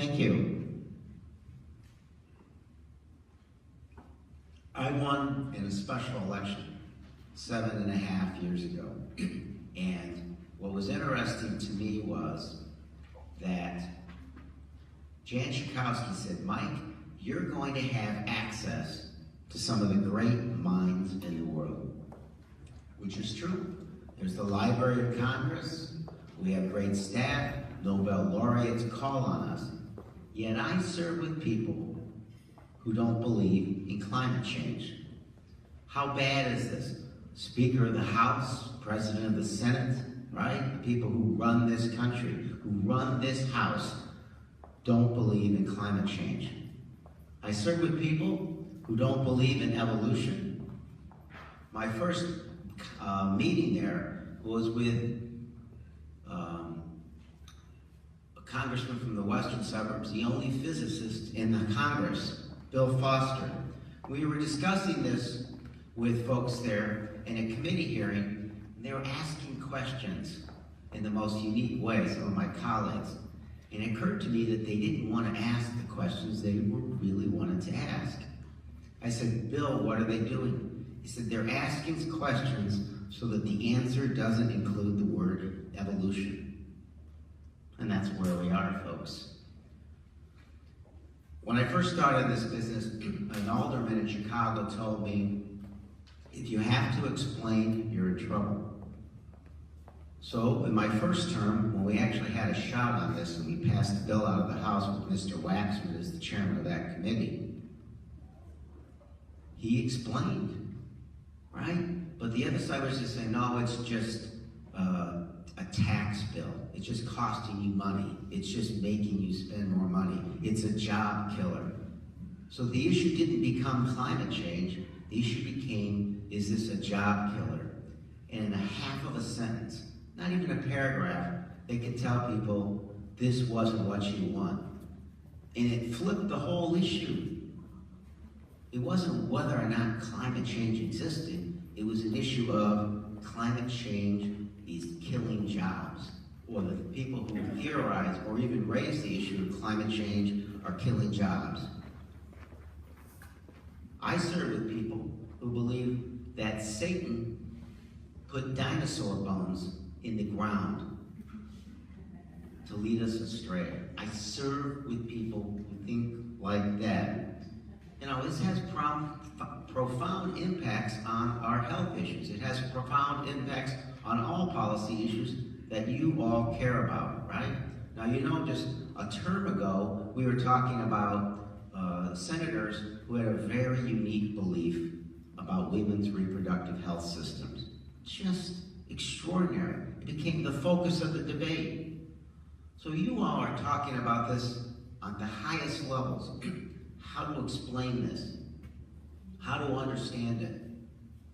Thank you. I won in a special election 7.5 years ago. And what was interesting to me was that Jan Schakowsky said, Mike, you're going to have access to some of the great minds in the world, which is true. There's the Library of Congress. We have great staff. Nobel laureates call on us. Yet I serve with people who don't believe in climate change. How bad is this? Speaker of the House, President of the Senate, right? The people who run this country, who run this House, don't believe in climate change. I serve with people who don't believe in evolution. My first meeting there was with a congressman from the western suburbs, the only physicist in the Congress, Bill Foster. We were discussing this with folks there in a committee hearing, and they were asking questions in the most unique way, some of my colleagues. And it occurred to me that they didn't want to ask the questions they really wanted to ask. I said, Bill, what are they doing? He said, they're asking questions so that the answer doesn't include the word evolution. And that's where we are, folks. When I first started this business, an alderman in Chicago told me, if you have to explain, you're in trouble. So in my first term, when we actually had a shot on this and we passed the bill out of the House with Mr. Waxman as the chairman of that committee, he explained, right? But the other side was just saying, no, it's just a tax bill. It's just costing you money. It's just making you spend more money. It's a job killer. So the issue didn't become climate change. The issue became, is this a job killer? And in a half of a sentence, not even a paragraph, they could tell people this wasn't what you want. And it flipped the whole issue. It wasn't whether or not climate change existed. It was an issue of climate change is killing jobs, or the people who theorize or even raise the issue of climate change are killing jobs. I serve with people who believe that Satan put dinosaur bones in the ground to lead us astray. I serve with people who think like that. You know, this has profound impacts on our health issues. It has profound impacts on all policy issues that you all care about, right? Now, you know, just a term ago, we were talking about senators who had a very unique belief about women's reproductive health systems. Just extraordinary. It became the focus of the debate. So you all are talking about this on the highest levels. How to explain this, how to understand it.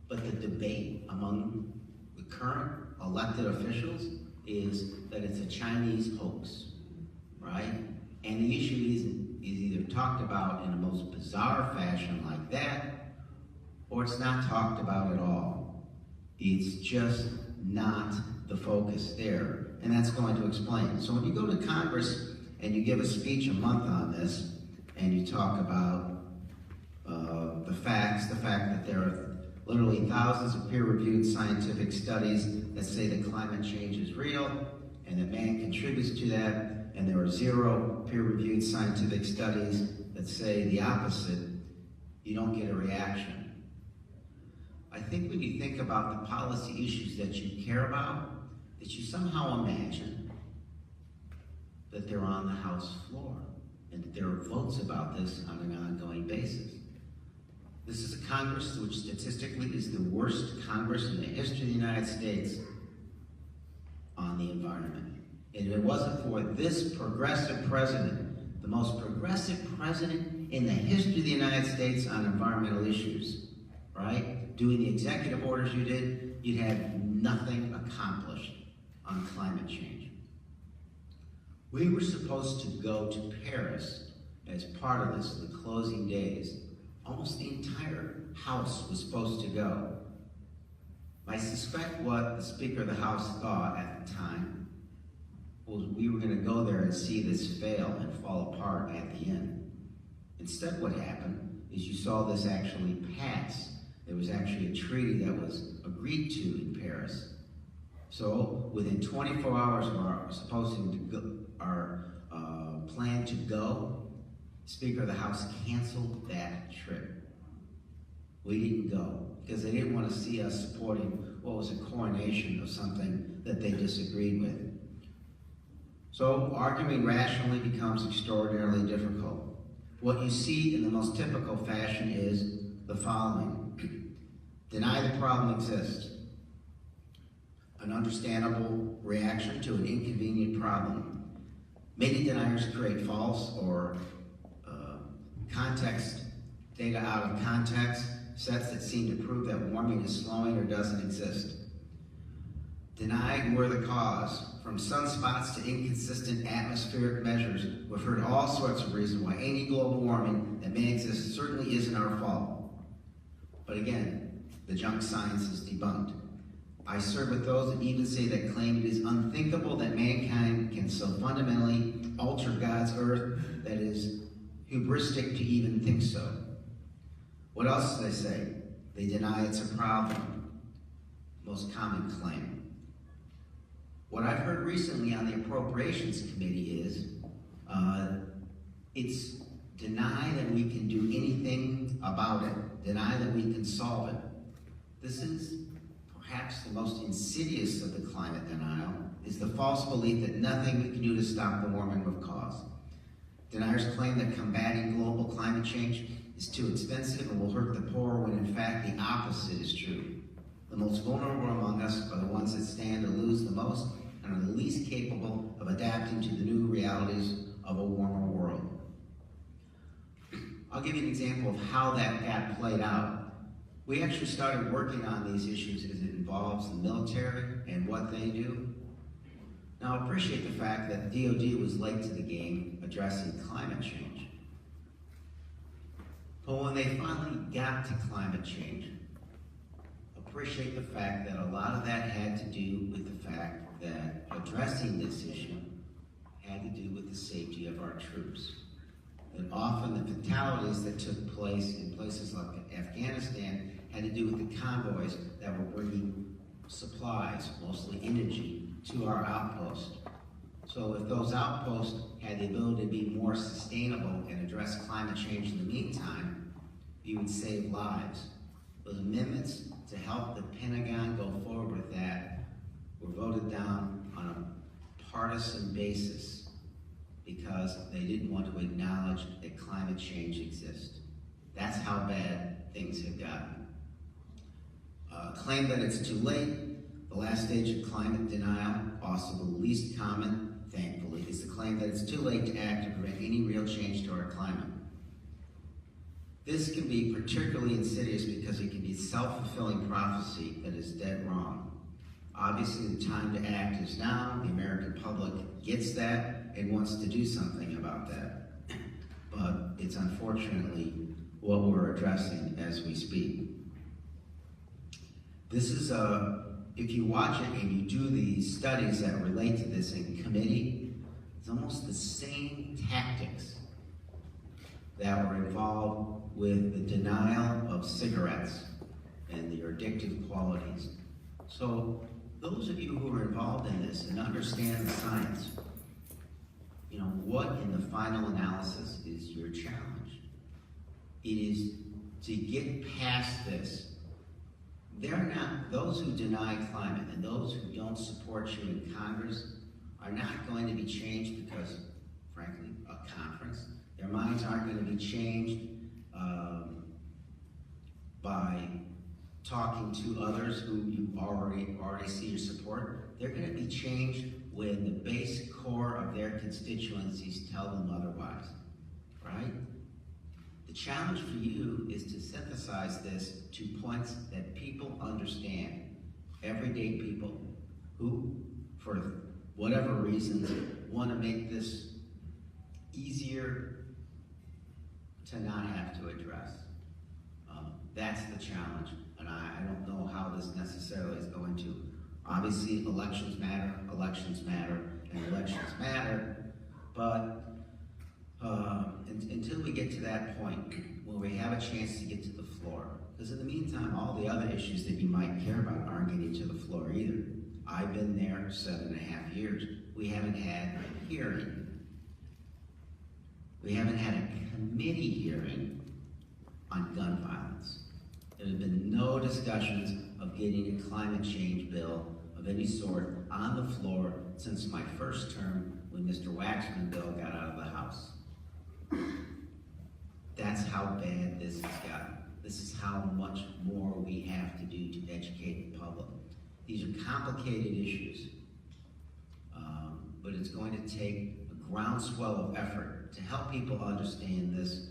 But the debate among the current elected officials is that it's a Chinese hoax, right? And the issue is either talked about in the most bizarre fashion like that, or it's not talked about at all. It's just not the focus there, and that's going to explain. So when you go to Congress and you give a speech a month on this, and you talk about the facts, the fact that there are literally thousands of peer-reviewed scientific studies that say that climate change is real and that man contributes to that, and there are 0 peer-reviewed scientific studies that say the opposite, you don't get a reaction. I think when you think about the policy issues that you care about, that you somehow imagine that they're on the House floor and that there are votes about this on an ongoing basis. This is a Congress which statistically is the worst Congress in the history of the United States on the environment. And if it wasn't for this progressive president, the most progressive president in the history of the United States on environmental issues, right? Doing the executive orders you did, you'd have nothing accomplished on climate change. We were supposed to go to Paris as part of this in the closing days. Almost the entire House was supposed to go. I suspect what the Speaker of the House thought at the time was we were going to go there and see this fail and fall apart at the end. Instead, what happened is you saw this actually pass. There was actually a treaty that was agreed to in Paris. So within 24 hours of our plan to go, Speaker of the House canceled that trip. We didn't go because they didn't want to see us supporting what was a coronation of something that they disagreed with. So arguing rationally becomes extraordinarily difficult. What you see in the most typical fashion is the following. Deny the problem exists. An understandable reaction to an inconvenient problem. Many deniers create false or context data out of context, sets that seem to prove that warming is slowing or doesn't exist. Deny we're the cause. From sunspots to inconsistent atmospheric measures, we've heard all sorts of reasons why any global warming that may exist certainly isn't our fault. But again, the junk science is debunked. I serve with those that even say that claim it is unthinkable that mankind can so fundamentally alter God's earth that it is hubristic to even think so. What else do they say? They deny it's a problem. Most common claim. What I've heard recently on the Appropriations Committee is it's deny that we can do anything about it. Deny that we can solve it. This is perhaps the most insidious of the climate denial, is the false belief that nothing we can do to stop the warming will cause. Deniers claim that combating global climate change is too expensive and will hurt the poor, when in fact the opposite is true. The most vulnerable among us are the ones that stand to lose the most and are the least capable of adapting to the new realities of a warmer world. I'll give you an example of how that got played out. We actually started working on these issues as it involves the military and what they do. Now, I appreciate the fact that DoD was late to the game addressing climate change. But when they finally got to climate change, appreciate the fact that a lot of that had to do with the fact that addressing this issue had to do with the safety of our troops. That often the fatalities that took place in places like Afghanistan had to do with the convoys that were bringing supplies, mostly energy, to our outposts. So if those outposts had the ability to be more sustainable and address climate change in the meantime, you would save lives. Those amendments to help the Pentagon go forward with that were voted down on a partisan basis because they didn't want to acknowledge that climate change exists. That's how bad things have gotten. Claim that it's too late. The last stage of climate denial, also the least common, thankfully, is the claim that it's too late to act to prevent any real change to our climate. This can be particularly insidious because it can be a self-fulfilling prophecy that is dead wrong. Obviously, the time to act is now. The American public gets that and wants to do something about that. But it's unfortunately what we're addressing as we speak. This is if you watch it and you do the studies that relate to this in committee, it's almost the same tactics that were involved with the denial of cigarettes and their addictive qualities. So those of you who are involved in this and understand the science, what in the final analysis is your challenge? It is to get past this. Those who deny climate and those who don't support you in Congress are not going to be changed because, frankly, a conference. Their minds aren't going to be changed by talking to others who you already see your support. They're going to be changed when the base core of their constituencies tell them otherwise, right? The challenge for you is to synthesize this to points that people understand, everyday people who, for whatever reasons, want to make this easier to not have to address. That's the challenge, and I don't know how this necessarily is going to. Obviously, elections matter, and elections matter, that point where we have a chance to get to the floor. Because in the meantime, all the other issues that you might care about aren't getting to the floor either. I've been there 7.5 years. We haven't had a hearing. We haven't had a committee hearing on gun violence. There have been no discussions of getting a climate change bill of any sort on the floor since my first term when Mr. Waxman's bill got out of the House. That's how bad this has gotten. This is how much more we have to do to educate the public. These are complicated issues, but it's going to take a groundswell of effort to help people understand this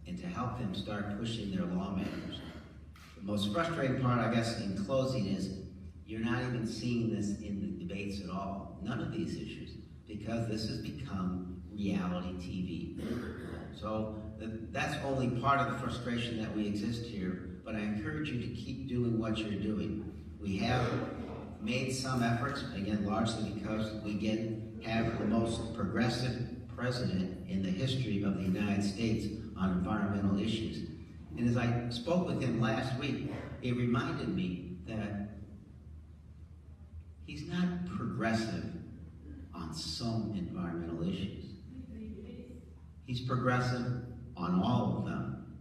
and to help them start pushing their lawmakers. The most frustrating part, I guess, in closing is you're not even seeing this in the debates at all. None of these issues, because this has become reality TV. So that's only part of the frustration that we exist here, but I encourage you to keep doing what you're doing. We have made some efforts, again, largely because we have the most progressive president in the history of the United States on environmental issues. And as I spoke with him last week, it reminded me that he's not progressive on some environmental issues. He's progressive on all of them.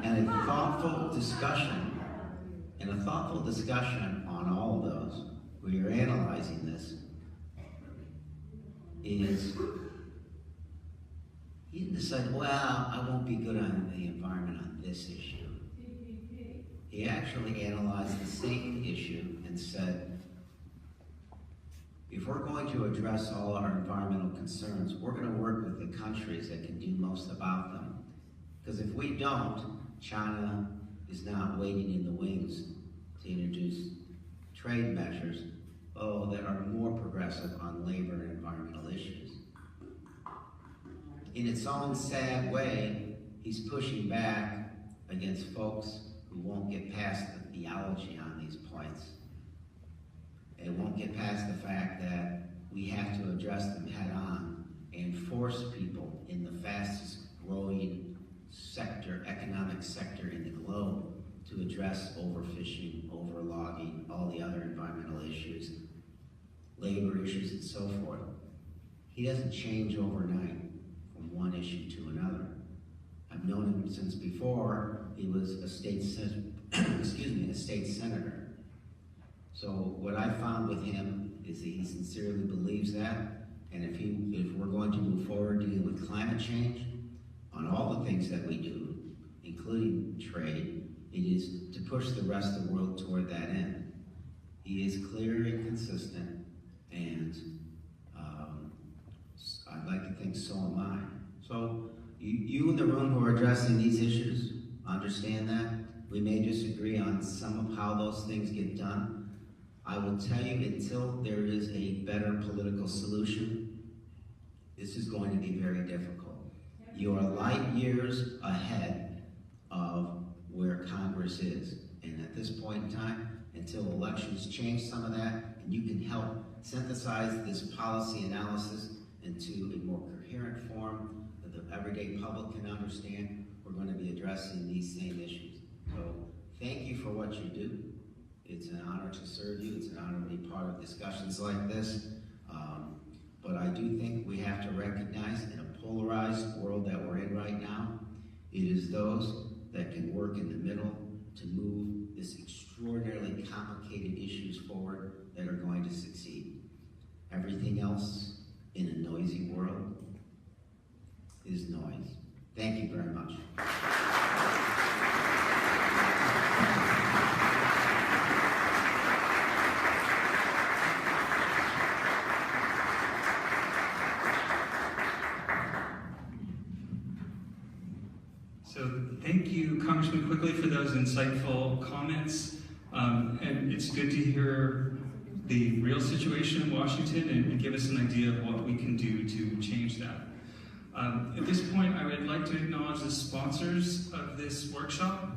And a thoughtful discussion on all of those, where you're analyzing this, is he didn't decide, well, I won't be good on the environment on this issue. He actually analyzed the same issue and said, if we're going to address all our environmental concerns, we're going to work with the countries that can do most about them. Because if we don't, China is not waiting in the wings to introduce trade measures, that are more progressive on labor and environmental issues. In its own sad way, he's pushing back against folks who won't get past the theology on these points. They won't get past the fact that we have to address them head on and force people in the fastest growing sector, economic sector in the globe, to address overfishing, overlogging, all the other environmental issues, labor issues, and so forth. He doesn't change overnight from one issue to another. I've known him since before he was a state senator. So what I found with him is that he sincerely believes that, and if we're going to move forward dealing with climate change, on all the things that we do, including trade, it is to push the rest of the world toward that end. He is clear and consistent, and I'd like to think so am I. So you in the room who are addressing these issues, understand that. We may disagree on some of how those things get done. I will tell you, until there is a better political solution, this is going to be very difficult. You are light years ahead of where Congress is. And at this point in time, until elections change some of that, and you can help synthesize this policy analysis into a more coherent form that the everyday public can understand, we're going to be addressing these same issues. So thank you for what you do. It's an honor to serve you. It's an honor to be part of discussions like this. But I do think we have to recognize, in a polarized world that we're in right now, it is those that can work in the middle to move this extraordinarily complicated issues forward that are going to succeed. Everything else in a noisy world is noise. Thank you very much. So thank you, Congressman Quigley, for those insightful comments. And it's good to hear the real situation in Washington and give us an idea of what we can do to change that. At this point, I would like to acknowledge the sponsors of this workshop.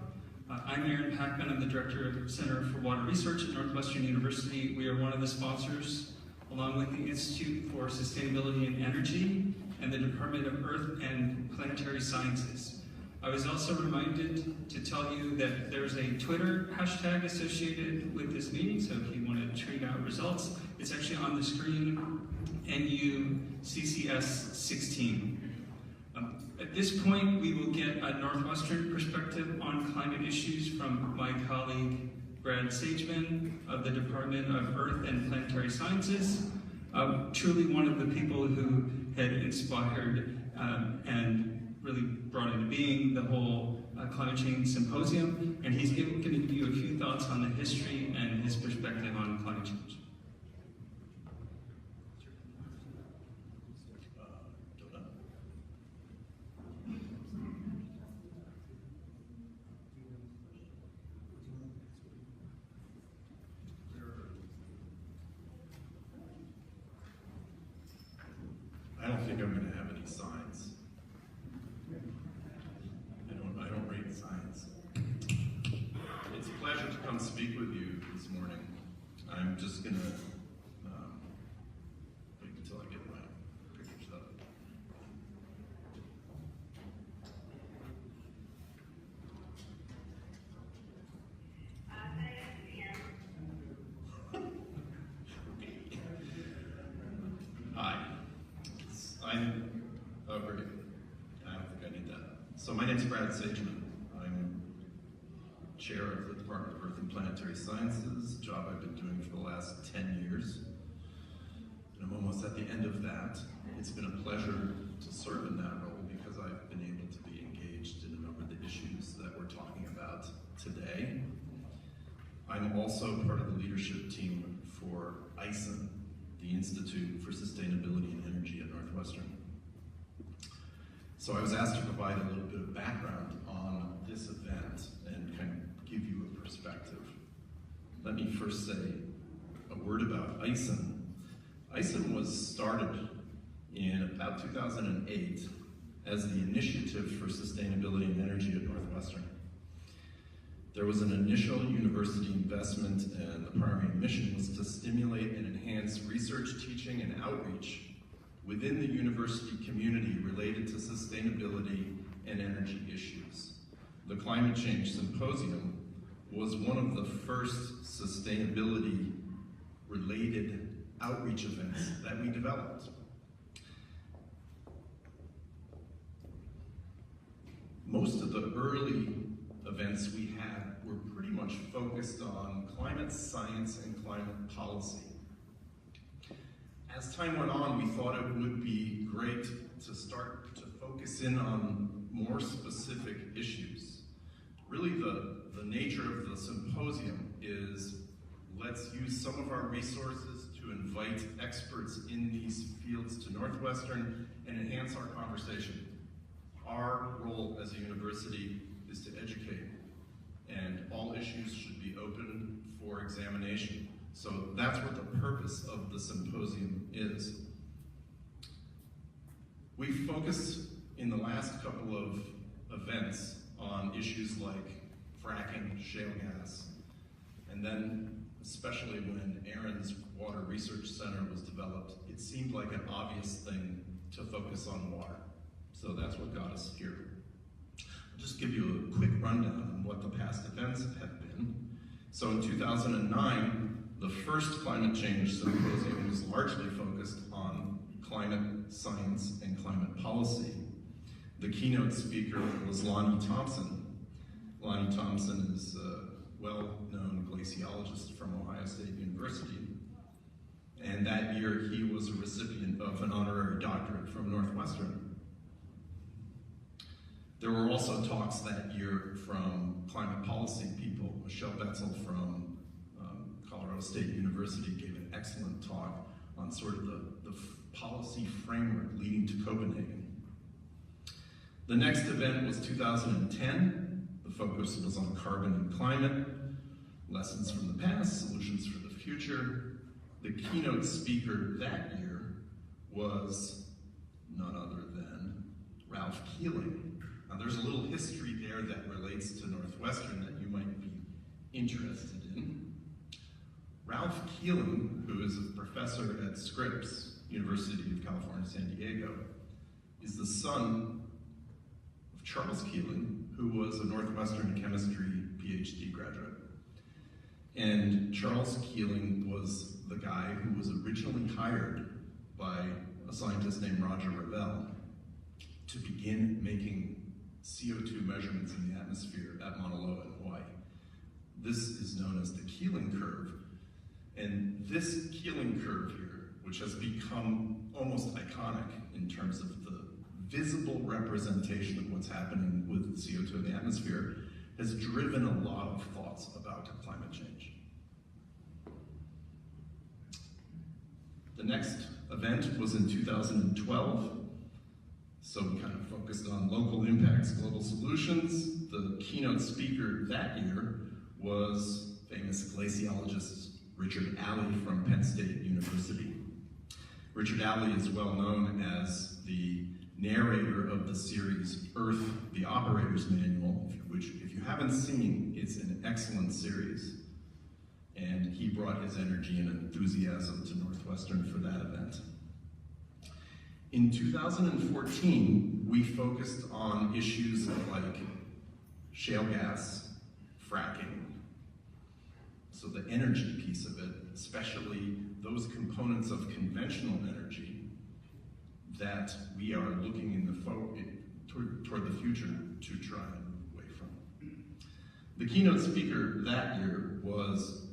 I'm Aaron Packman. I'm the Director of the Center for Water Research at Northwestern University. We are one of the sponsors, along with the Institute for Sustainability and Energy and the Department of Earth and Planetary Sciences. I was also reminded to tell you that there's a Twitter hashtag associated with this meeting, so if you want to tweet out results, it's actually on the screen, NUCCS16. At this point, we will get a Northwestern perspective on climate issues from my colleague, Brad Sageman of the Department of Earth and Planetary Sciences, truly one of the people who had inspired and really brought into being the whole climate change symposium, and he's going to give you a few thoughts on the history and his perspective on climate change. I don't think I'm going to have any signs. I don't rate signs. It's a pleasure to come speak with you this morning. I'm just going to wait until I get my pictures up. Hi. Very good. I don't think I need that. So my name's Brad Sageman. I'm chair of the Department of Earth and Planetary Sciences, a job I've been doing for the last 10 years. And I'm almost at the end of that. It's been a pleasure to serve in that role because I've been able to be engaged in a number of the issues that we're talking about today. I'm also part of the leadership team for ISON, the Institute for Sustainability and Energy at Northwestern. So I was asked to provide a little bit of background on this event and kind of give you a perspective. Let me first say a word about ISON. ISON was started in about 2008 as the Initiative for Sustainability and Energy at Northwestern. There was an initial university investment, and the primary mission was to stimulate and enhance research, teaching, and outreach within the university community related to sustainability and energy issues. The Climate Change Symposium was one of the first sustainability-related outreach events that we developed. Most of the early events we had were pretty much focused on climate science and climate policy. As time went on, we thought it would be great to start to focus in on more specific issues. Really, the nature of the symposium is let's use some of our resources to invite experts in these fields to Northwestern and enhance our conversation. Our role as a university is to educate, and all issues should be open for examination. So that's what the purpose of the symposium is. We focused in the last couple of events on issues like fracking, shale gas, and then especially when Aaron's Water Research Center was developed, it seemed like an obvious thing to focus on water. So that's what got us here. I'll just give you a quick rundown on what the past events have been. So in 2009, the first climate change symposium was largely focused on climate science and climate policy. The keynote speaker was Lonnie Thompson. Lonnie Thompson is a well-known glaciologist from Ohio State University. And that year, he was a recipient of an honorary doctorate from Northwestern. There were also talks that year from climate policy people. Michelle Betzel from Colorado State University gave an excellent talk on sort of the policy framework leading to Copenhagen. The next event was 2010. The focus was on carbon and climate, lessons from the past, solutions for the future. The keynote speaker that year was none other than Ralph Keeling. Now there's a little history there that relates to Northwestern that you might be interested in. Ralph Keeling, who is a professor at Scripps, University of California, San Diego, is the son of Charles Keeling, who was a Northwestern chemistry PhD graduate. And Charles Keeling was the guy who was originally hired by a scientist named Roger Revelle to begin making CO2 measurements in the atmosphere at Mauna Loa in Hawaii. This is known as the Keeling Curve. And this Keeling Curve here, which has become almost iconic in terms of the visible representation of what's happening with CO2 in the atmosphere, has driven a lot of thoughts about climate change. The next event was in 2012. So we kind of focused on local impacts, global solutions. The keynote speaker that year was famous glaciologist Richard Alley from Penn State University. Richard Alley is well known as the narrator of the series Earth, the Operator's Manual, which if you haven't seen, it's an excellent series. And he brought his energy and enthusiasm to Northwestern for that event. In 2014, we focused on issues like shale gas, fracking, so the energy piece of it, especially those components of conventional energy that we are looking in toward the future to try and move away from. The keynote speaker that year was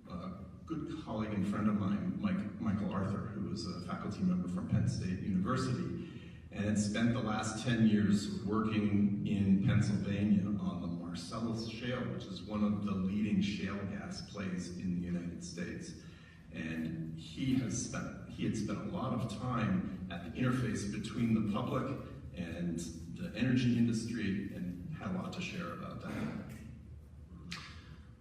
a good colleague and friend of mine, Michael Arthur, who was a faculty member from Penn State University, and had spent the last 10 years working in Pennsylvania on the Marcellus Shale, which is one of the leading shale gas plays in the United States. And he had spent a lot of time at the interface between the public and the energy industry and had a lot to share about that.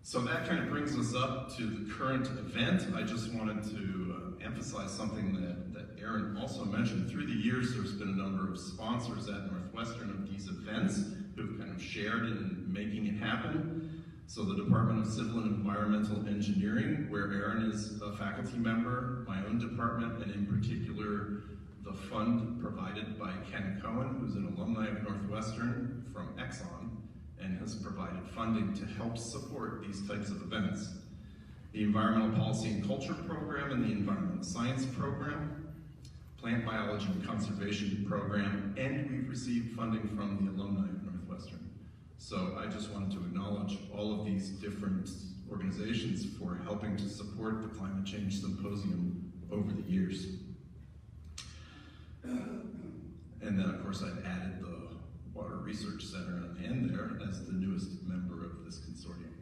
So that kind of brings us up to the current event. I just wanted to emphasize something that Aaron also mentioned. Through the years, there's been a number of sponsors at Northwestern of these events who've kind of shared in making it happen. So the Department of Civil and Environmental Engineering, where Aaron is a faculty member, my own department, and in particular, the fund provided by Ken Cohen, who's an alumni of Northwestern from Exxon, and has provided funding to help support these types of events. The Environmental Policy and Culture Program and the Environmental Science Program, Plant Biology and Conservation Program, and we've received funding from the alumni of Northwestern. So I just wanted to acknowledge all of these different organizations for helping to support the Climate Change Symposium over the years. And then of course I've added the Water Research Center on the end there as the newest member of this consortium.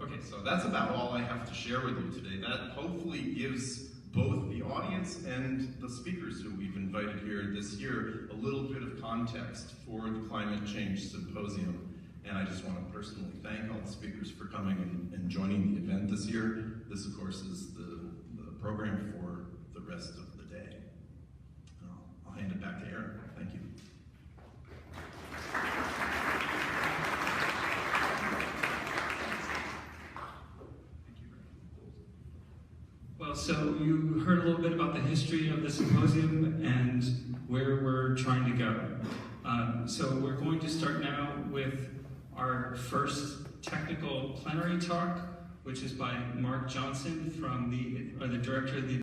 Okay, so that's about all I have to share with you today. That hopefully gives both the audience and the speakers who we've invited here this year a little bit of context for the Climate Change Symposium. And I just want to personally thank all the speakers for coming and joining the event this year. This, of course, is the program for the rest of the day. I'll hand it back to Aaron. Thank you. Well, so you heard a little bit about the history of the symposium and where we're trying to go. So we're going to start now with our first technical plenary talk, which is by Mark Johnson, from the director of the